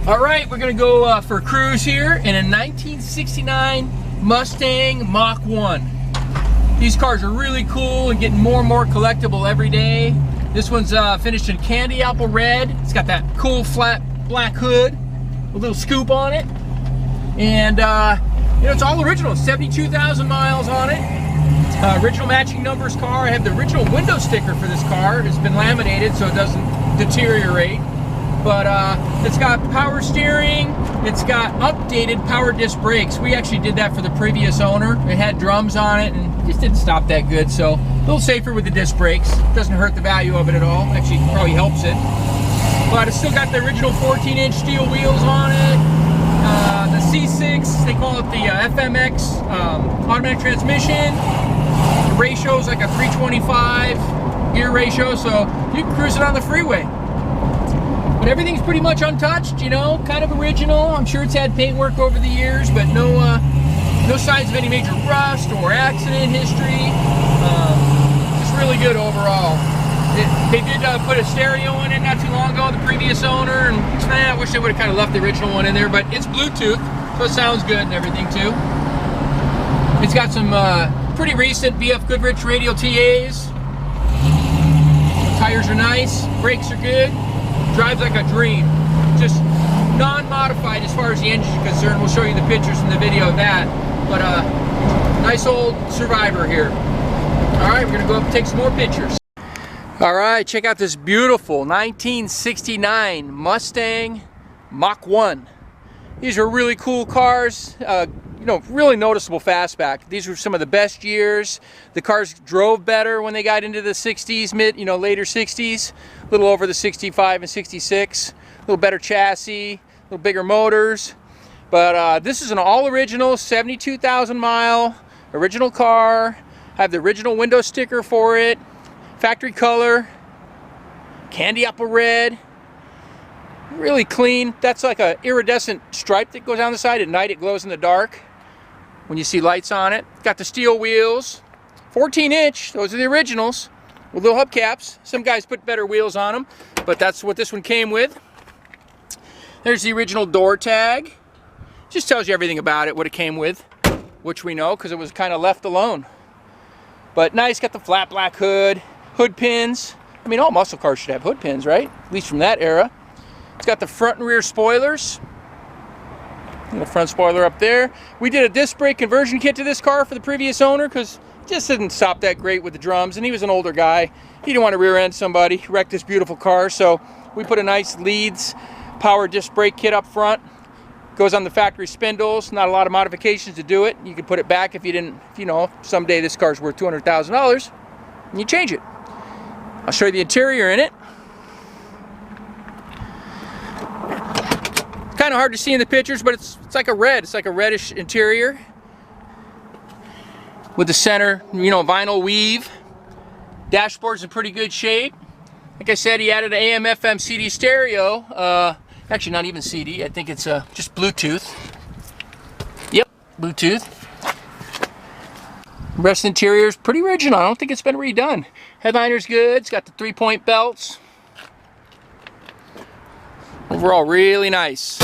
All right, we're gonna go for a cruise here in a 1969 Mustang Mach 1. These cars are really cool and getting more and more collectible every day. This one's finished in candy apple red. It's got that cool flat black hood, a little scoop on it. And you know, it's all original, 72,000 miles on it. Original matching numbers car. I have the original window sticker for this car. It's been laminated so it doesn't deteriorate. But it's got power steering, it's got updated power disc brakes. We actually did that for the previous owner. It had drums on it and just didn't stop that good, so a little safer with the disc brakes. Doesn't hurt the value of it at all. Actually, probably helps it. But it's still got the original 14-inch steel wheels on it. The C6, they call it the FMX automatic transmission. The ratio is like a 325 gear ratio, so you can cruise it on the freeway. But everything's pretty much untouched, you know, kind of original. I'm sure it's had paintwork over the years, but no signs of any major rust or accident history. Just really good overall. They did put a stereo in it not too long ago, the previous owner, and I wish they would have kind of left the original one in there, but it's Bluetooth, so it sounds good and everything too. It's got some pretty recent VF Goodrich radial TAs. The tires are nice, brakes are good. Drives like a dream. Just non-modified as far as the engine is concerned. We'll show you the pictures in the video of that. But nice old Survivor here. All right, we're gonna go up and take some more pictures. All right, check out this beautiful 1969 Mustang Mach 1. These are really cool cars. You know, really noticeable fastback. These were some of the best years. The cars drove better when they got into the 60s, later 60s. A little over the 65 and 66. A little better chassis, a little bigger motors. But this is an all original 72,000 mile original car. I have the original window sticker for it. Factory color. Candy apple red. Really clean. That's like a iridescent stripe that goes down the side. At night it glows in the dark when you see lights on it. Got the steel wheels, 14-inch, those are the originals, with little hubcaps. Some guys put better wheels on them, but that's what this one came with. There's the original door tag. Just tells you everything about it, what it came with, which we know because it was kind of left alone. But nice, got the flat black hood, hood pins. I mean, all muscle cars should have hood pins, right? At least from that era. It's got the front and rear spoilers. And the front spoiler up there. We did a disc brake conversion kit to this car for the previous owner because it just didn't stop that great with the drums, and he was an older guy. He didn't want to rear end somebody, wreck this beautiful car, so we put a nice Leeds power disc brake kit up front. Goes on the factory spindles, not a lot of modifications to do it. You could put it back if you know, someday this car's worth $200,000 and you change it. I'll show you the interior in it. Kind of hard to see in the pictures, but it's like a red. It's like a reddish interior with the center, vinyl weave. Dashboard's in pretty good shape. Like I said, he added an AM FM CD stereo. Actually, not even CD. I think it's just Bluetooth. Yep, Bluetooth. The rest of the interior is pretty original. I don't think it's been redone. Headliner's good. It's got the 3-point belts. Overall, really nice.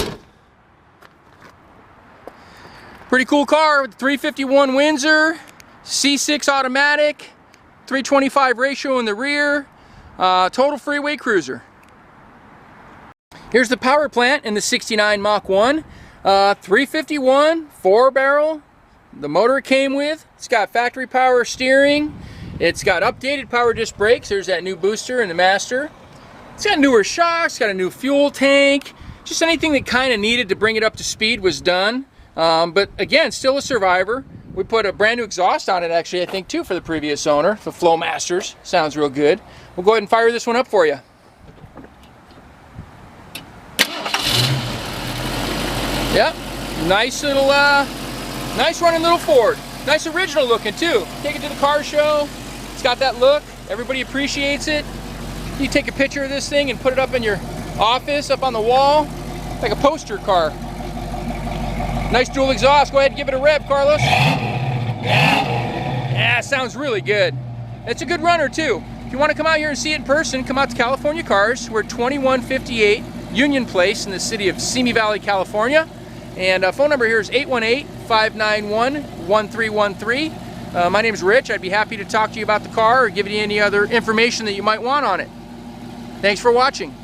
Pretty cool car with 351 Windsor, C6 automatic, 325 ratio in the rear, total freeway cruiser. Here's the power plant in the 69 Mach 1, 351, 4-barrel, the motor it came with. It's got factory power steering. It's got updated power disc brakes. There's that new booster in the master. It's got newer shocks, got a new fuel tank. Just anything that kind of needed to bring it up to speed was done. But again, still a Survivor. We put a brand new exhaust on it actually, I think too, for the previous owner, the Flowmasters. Sounds real good. We'll go ahead and fire this one up for you. Yep, nice little, nice running little Ford. Nice original looking too. Take it to the car show. It's got that look. Everybody appreciates it. You take a picture of this thing and put it up in your office, up on the wall, like a poster car. Nice dual exhaust. Go ahead and give it a rev, Carlos. Yeah, sounds really good. It's a good runner too. If you want to come out here and see it in person, come out to California Cars. We're 2158 Union Place in the city of Simi Valley, California. And phone number here is 818-591-1313. My name is Rich. I'd be happy to talk to you about the car or give you any other information that you might want on it. Thanks for watching.